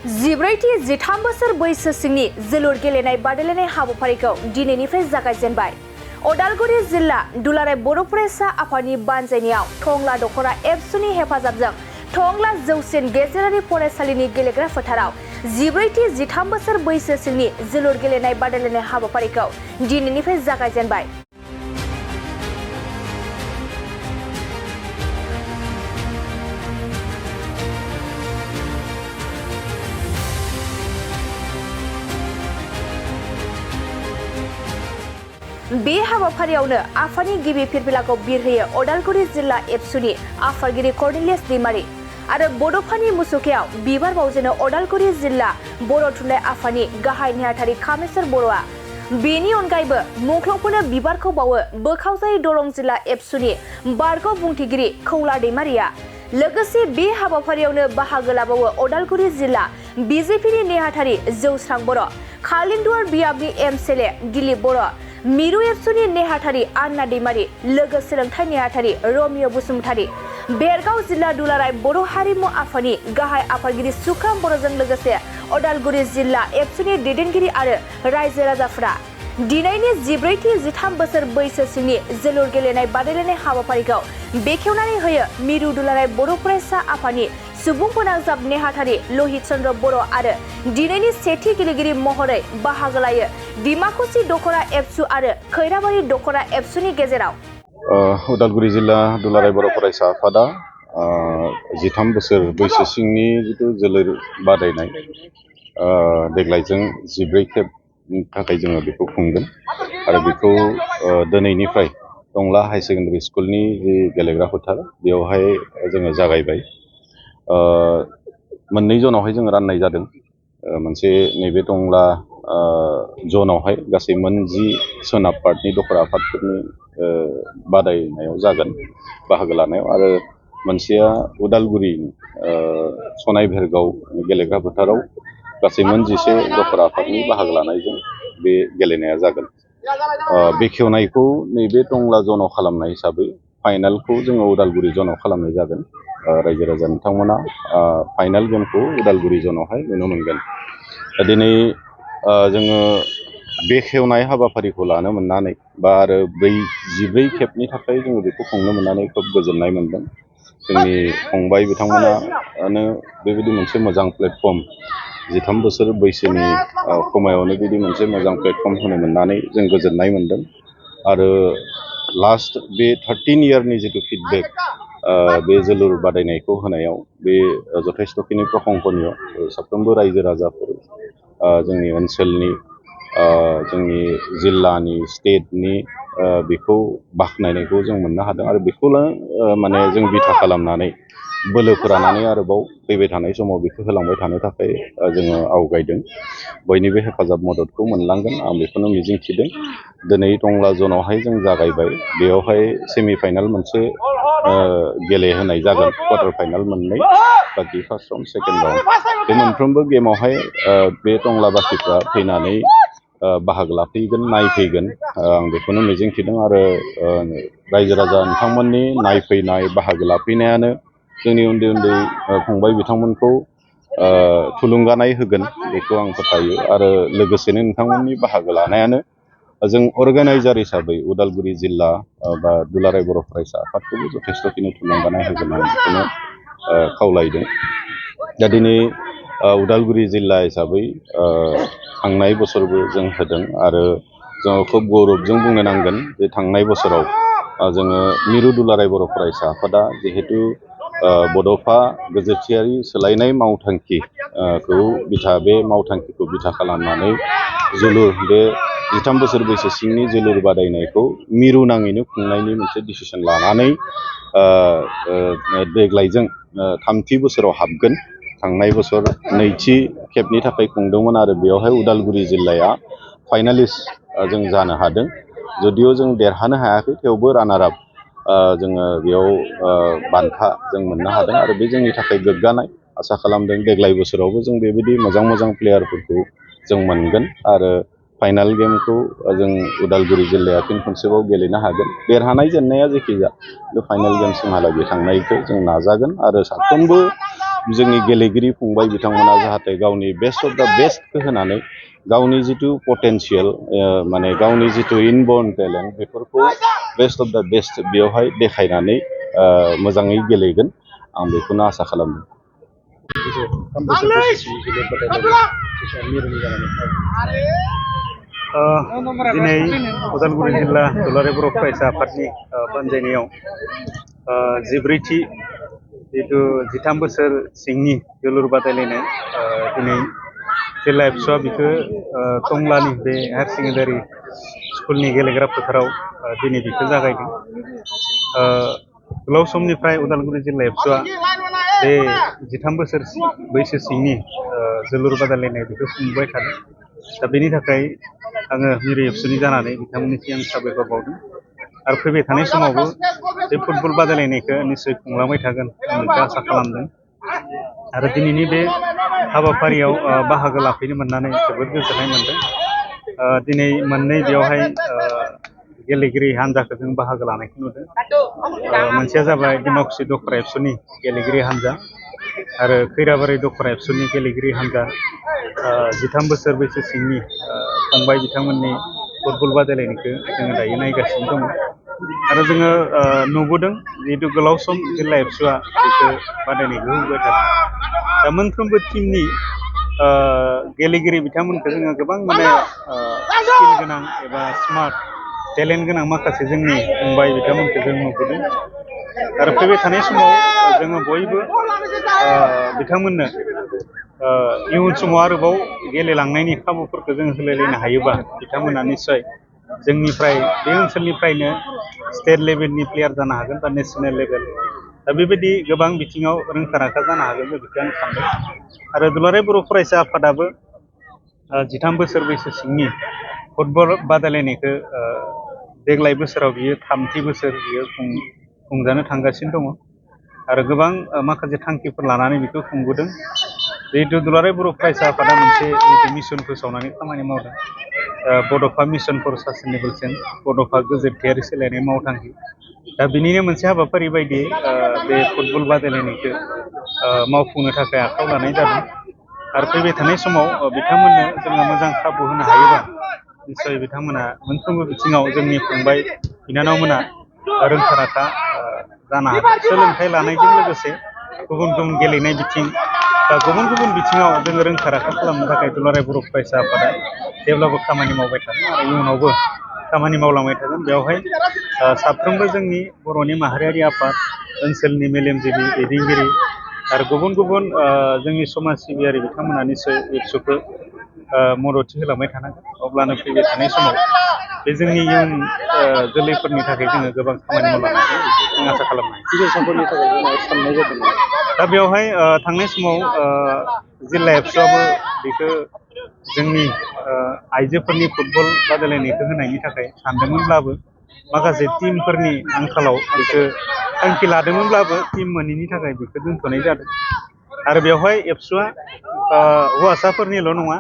जिब्रैथि 13 बोसोर बैसो सिंनि जोलुर गेलेनाय बादायलायनाय हाबाफारिखौ दिनैनिफ्राय जागायजेनबाय। उदालगुरि जिल्ला दुलाराय बर' फरायसा आफादनि बानजायनायाव टंला दख'रा एबसुनि हेफाजाबजों टंला जौसिन गेजेरारि फरायसालिनि गेलेग्रा फोथाराव जिब्रैथि 13 बोसोर बैसो सिंनि जोलुर गेलेनाय बादायलायनाय हाबाफारिखौ दिनैनिफ्राय जागायजेनबाय। बे हाबाफारियावनो आफादनि गिबि फिरफिलाखौ बिरहोयो उदालगुरि जिल्ला एबसुनि आफादगिरि कर्नेलियास दैमारि आरो बड'फानि मुसुखायाव बिबार बावजेनो उदालगुरि जिल्ला बर' थुनलाइ आफादनि गाहाय नेहाथारि कामेस्वर बर'आ। बेनि अनगायैबो मुंख्लंफोरनो बिबारखौ बावो बोखावजायै दरं जिल्ला एबसुनि बारग' बुंथिगिरि खौला दैमारिया। लोगोसे बे हाबाफारियावनो बाहागो लाबावो उदालगुरि जिल्ला बिजेपिनि नेहाथारि जौस्रां बर', खालिंदुवार बियाबनि एमएलए दिलीप बर', मिरु एबसुनि नेहाथारि आन्ना दैमारि, लोगो सोलोंथाइ नेहाथारि रमिय बसुमतारी, बेरगाव जिल्ला दुलाराय बर' हारिमु आफादनि गाहाय आफादगिरि सुख्राम बर'जों लोगोसे उदालगुरि जिल्ला एबसुनि दैदेनगिरि आरो रायजो राजाफोरा दिनैनि जिब्रैथि 13 बोसोर बैसो सिंनि जोलुर गेलेनाय बादायलायनाय हाबाफारिखौ बेखेवनानै होयो मिरु दुलाराय बर' फरायसा आफादनि सुबुं फोनांजाब नेहाथारि लहित चन्द्र बर' आरो दिनैनि सेथि गेलेगिरि महरै बाहागो लायो डिमाकुसि दख'रा एबसु आरो खैराबारि दख'रा एबसुनि गेजेराव। उदालगुरि जिल्ला दुलाराय बर' फरायसा आफादा 13 बोसोर बैसो सिंनि जिथु जोलुर बादायनाय देग्लायजों 14 खेबनि थाखाय जोङो बेखौ खुंगोन आरो बेखौ दिनैनिफ्राय टंला हाई सेकेन्डारि स्कुलनि जि गेलेग्रा फोथार बेवहाय जोङो जागायबाय। मोननै जनावहाय जोङो राननाय जादों। मोनसे नैबे टंला जनावहाय गासै मोन 10 सोनाब पार्टनि दख'रा आफादफोरनि बादायनायाव जागोन बाहागो लानायाव, आरो मोनसेया उदालगुरि सनाय भेरगाव गेलेग्रा फोथाराव गासै मोन 11 दख'रा आफादनि बाहागो लानायजों बे गेलेनाया जागोन। बेखेवनायखौ नैबे टंला जनाव खालामनाय हिसाबै फाइनालखौ जोङो उदालगुरि जनाव खालामनाय जागोन। रायजो राजा नोंथांमोना फाइनाल गेमखौ उदालगुरि जनावहाय नुनो मोनगोन। दिनै जोङो बेखेवनाय हाबाफारिखौ लानो मोननानै बा आरो 14 खेबनि थाखाय जोङो बेखौ खुंनो मोननानै खोब गोजोननाय मोनदों। जोंनि फंबाय बिथांमोनानो बेबायदि मोनसे मोजां प्लेटफर्म 13 बोसोर बैसोनि खमायावनो बिदि मोनसे मोजां प्लेटफर्म होनो मोननानै जों गोजोननाय मोनदों। आरो लास्ट बे 13 इयारनि जिथु फिडबेक बे जोलुर बादायनायखौ होनायाव बे जथेस्थ'खिनि प्रशंसनीय। साफ्रोमबो रायजो राजाफोर जोंनि ओनसोलनि जोंनि जिल्लानि स्टेटनि बेखौ बाख्नायनायखौ जों मोननो हादों आरो बेखौनो माने जों बिथा खालामनानै बोलो फोरानानै आरोबाव फैबाय थानाय समाव बेखौ होलांबाय थानो थाखाय जोङो आवगायदों। बयनिबो हेफाजाब मददखौ मोनलांगोन आं बेखौनो मिजिंथिदों। दिनै टंला जनावहाय जों जागायबाय, बेयावहाय सेमि फाइनाल मोनसे गेलेहोनाय जागोन, क्वार्टार फाइनाल मोननै, बाखि फार्स्ट राउन्ड सेकेन्ड राउन्ड। बे मोनफ्रोमबो गेमावहाय बे टंलाबासिफ्रा फैनानै बाहागो लाफैगोन, नायफैगोन, आं बेखौनो मिजिंथिदों। आरो रायजो राजा नोंथांमोननि नायफैनाय बाहागो लाफैनायानो जोंनि उन्दै उन्दै फंबाय बिथांमोनखौ थुलुंगानाय होगोन, बेखौ आं फोथायो। आरो लोगोसेनो नोंथांमोननि बाहागो लानायानो जों अर्गानाइजार हिसाबै उदालगुरि जिल्ला बा दुलाराय बर' फरायसा आफादखौबो जथेस्थ'खिनि थुलुंगानाय होगोन आं बेखौनो खावलायदों। दा दिनै उदालगुरि जिल्ला हिसाबै थांनाय बोसोरबो जों होदों आरो जोङो खोब गौरबजों बुंनो नांगोन जे थांनाय बोसोराव जोङो मिरु दुलाराय बर' फरायसा आफादा जिहेतु बड'फा गोजोथियारि सोलायनाय मावथांखिखौ बे मावथांखिखौ बिथा खालामनानै जोलुर बे 13 बोसोर बैसो सिंनि जोलुर बादायनायखौ मिरु नाङैनो खुंनायनि मोनसे डिसिसन लानानै देग्लायजों 3थि बोसोराव हाबगोन। थांनाय बोसोर 2थि खेबनि थाखाय खुंदोंमोन आरो बेवहाय उदालगुरि जिल्लाया फाइनालिस्ट जों जानो हादों। जुदिअ जों देरहानो हायाखै, थेवबो रानार आप जोङो बेयाव बान्था जों मोननो हादों आरो बे जोंनि थाखाय गोग्गानाय। आसा खालामदों देग्लाय बोसोरावबो जों बेबायदि मोजां मोजां प्लेयारफोरखौ जों मोनगोन आरो फाइनाल गेमखौ जों उदालगुरि जिल्लाया फिन खनसेबाव गेलेनो हागोन। देरहानाय जेननाया जेखिजाया बे फाइनाल गेमसिमहालागै थांनायखौ जों नाजागोन आरो साफ्रोमबो जोंनि गेलेगिरि फंबाय बिथांमोना जाहाथे गावनि बेस्ट अफ दा बेस्टखौ होनानै गावनि जिथु पटेनशियेल माने गावनि जिथु इनबर्न टेलेन्ट बेफोरखौ बेस्ट अफ दा बेस्ट बेवहाय देखायनानै मोजाङै गेलेगोन आं बेखौनो आसा खालामदों। दिनै उदालगुरि जिल्ला दुलाराय बर' फरायसा आफादनि बानजायनायाव 14थि जिथु 13 बोसोर सिंनि जोलुर बादायलायनाय दिनै जिल्ला एबसुआ बेखौ टंलानि बे हायार सेकेन्डारि स्कुलनि गेलेग्रा फोथाराव दिनै बेखौ जागायदों। गोलाव समनिफ्राय उदालगुरि जिल्ला एबसुआ बे 13 बोसोर बैसो सिंनि जोलुर बादायलायनाय बेखौ खुंबाय थादों। दा बेनि थाखाय आङो मिरु एबसुनि जानानै बिथांमोननिसिम आं साबायखर बावदों आरो फैबाय थानाय समावबो बे फुटबल बादायलायनायखौ निस्सय खुंलांबाय थागोन आं बेखौ आसा खालामदों। आरो दिनैनि बे हाबाफारियाव बाहागो लाफैनो मोननानै जोबोद गोजोननाय मोनदों। दिनै मोननै बेवहाय गेलेगिरि हान्जाखौ जों बाहागो लानायखौ नुदों। मोनसेया जाबाय डिमाकुसि दखरा एबसुनि गेलेगिरि हान्जा आरो खैराबारि दखरा एबसुनि गेलेगिरि हान्जा 13 बोसोर बैसो सिंनि फंबाय बिथांमोननि फुटबल बादायलायनायखौ जोङो दायो नायगासिनो दङ। आरो जोङो नुबोदों जिहेतु गोलाव सम जिल्ला एबसुआ बेखौ बादायनायखौ होबाय थादों। दा मोनफ्रोमबो टिमनि गेलेगिरि बिथांमोनखौ जोङो गोबां माने स्किल गोनां एबा स्मार्ट टेलेन्ट गोनां माखासे जोंनि फंबाय बिथांमोनखौ जों नुबोदों। आरो फैबाय थानाय समाव जोङो बयबो बिथांमोननो इयुन समाव आरोबाव गेलेलांनायनि खाबुफोरखौ जों होलायलायनो हायोबा बिथांमोना निस्सय जोंनिफ्राय बे ओनसोलनिफ्रायनो स्टेट लेभेलनि प्लेयार जानो हागोन बा नेसनेल लेभेल। दा बेबायदि गोबां बिथिङाव रोंखा राखा जानो हागोन बेखौ आं सानदों। आरो दुलाराय बर' फरायसा आफादाबो 13 बोसोर बैसो सिंनि फुटबल बादायलायनायखौ देग्लाय बोसोराव बियो 3थि बोसोर बियो खुंजानो थांगासिनो दङ। आरो गोबां माखासे थांखिफोर लानानै बेखौ खुंबोदों। जिहेतु दुलाराय बर' फरायसा आफादा मोनसे जिहेतु मिसन फोसावनानै खामानि मावदों। बड'फा मिसन फर सास्टेनेबल चेन्ज, बड'फा गोजोनथियारि सोलायनाय मावथांखि। दा बिनिनो मोनसे हाबाफारि बायदियै बे फुटबल बादायलायनायखौ मावफुंनो थाखाय आखायाव लानाय जादों। आरो फैबाय थानाय समाव बिथांमोननो जोङो मोजां खाबु होनो हायोबा निस्सय बिथांमोना मोनफ्रोमबो बिथिङाव जोंनि फंबाय बिनानावमोना रोंखा राखा जानो हागोन। सोलोंथाइ लानायजों लोगोसे गुबुन गुबुन गेलेनाय बिथिं बा गुबुन गुबुन बिथिङाव जोङो रोंखा राखा खालामनो थाखाय दुलाराय बर' फरायसा आफादा जेब्लाबो खामानि मावबाय थागोन आरो इयुनावबो खामानि मावलांबाय थागोन। बेवहाय साफ्रोमबो जोंनि बर'नि माहारियारि आफाद, ओनसोलनि मेलेमजिबि दैदेनगिरि आरो गुबुन गुबुन जोंनि समाज सिबियारि बिथांमोना निस्सय एबसुखौ मददथि होलांबाय थानांगोन। अब्लानो फैबाय थानाय समाव बे जोंनि इयुन जोलैफोरनि थाखाय जोङो गोबां खामानि मावलांनो जों आसा खालामनो हायो। हिनजावसाफोरनि थाखाय साननाय जादों। दा बेवहाय थांनाय समाव जिल्ला एबसुआबो बेखौ जोंनि आइजोफोरनि फुटबल बादायलायनायखौ होनायनि थाखाय सानदोंमोनब्लाबो माखासे टिमफोरनि आंखालाव बेखौ थांखि लादोंमोनब्लाबो टिम मोनैनि थाखाय बेखौ दोनथ'नाय जादों। आरो बेवहाय एबसुआ हौवासाफोरनिल' नङा,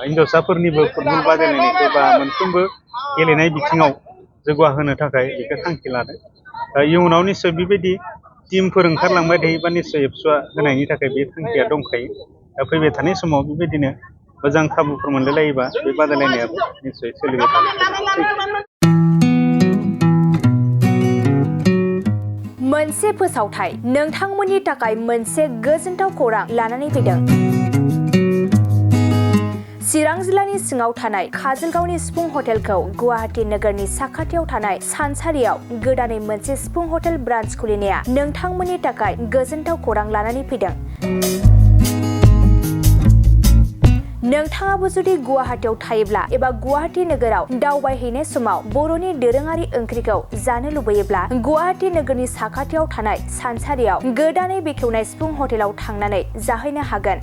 हिन्जावसाफोरनिबो फुटबल बादायलायनायखौ बा मोनफ्रोमबो गेलेनाय बिथिङाव जौगाहोनो थाखाय बेखौ थांखि लादों। इयुनाव निस्सय बेबायदि टिमफोर ओंखारलांबाय थायोबा निस्सय एबसुआ होनायनि थाखाय बे थांखिया दंखायो। दा फैबाय थानाय समाव बेबायदिनो मोजां खाबुफोर मोनलायलायोबा बे बादायलायनायाबो निस्सय सोलिबाय थागोन। मोनसे फोसावथाय नोंथांमोननि थाखाय मोनसे गोजोनथाव खौरां लानानै फैदों। चिरां जिल्लानि सिङाव थानाय काजलगावनि सिफुं हटेलखौ गुवाहाटी नोगोरनि साखाथियाव थानाय सानसारियाव गोदानै मोनसे सिफुं हटेल ब्रान्च खुलिनाया नोंथांमोननि थाखाय गोजोनथाव खौरां लानानै फैदों। नोंथाङाबो जुदि गुवाहाटीयाव थायोब्ला एबा गुवाहाटी नोगोराव दावबायहैनाय समाव बर'नि दोरोङारि ओंख्रिखौ जानो लुबैयोब्ला गुवाहाटी नोगोरनि साखाथियाव थानाय सानसारियाव गोदानै बेखेवनाय सिफुं हटेलाव थांनानै जाहैनो हागोन।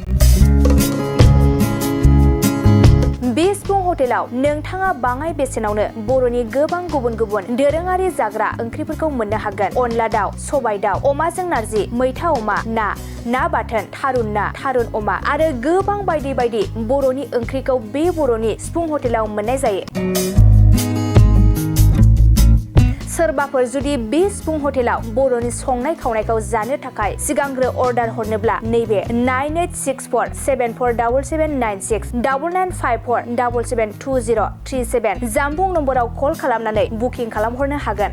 बे सिफुं हटेलाव नोंथाङा बाङाय बेसेनावनो बर'नि गोबां गुबुन गुबुन दोरोङारि जाग्रा ओंख्रिफोरखौ मोननो हागोन। अनला दाउ, सबाय दाउ, अमाजों नारजि, मैथा अमा, ना बाथोन, थारुन ना, थारुन अमा आरो गोबां बायदि बायदि बर'नि ओंख्रिखौ बे बर'नि सिफुं हटेलाव मोननाय जायो। सोरबाफोर जुदि बे सिफुं हटेलाव बर'नि संनाय खावनायखौ जानो थाखाय सिगांग्रो अर्डार हरनोब्ला नैबे 9864747796 9954772037 जानबुं नम्बराव कल खालामनानै बुकिं खालामहरनो हागोन।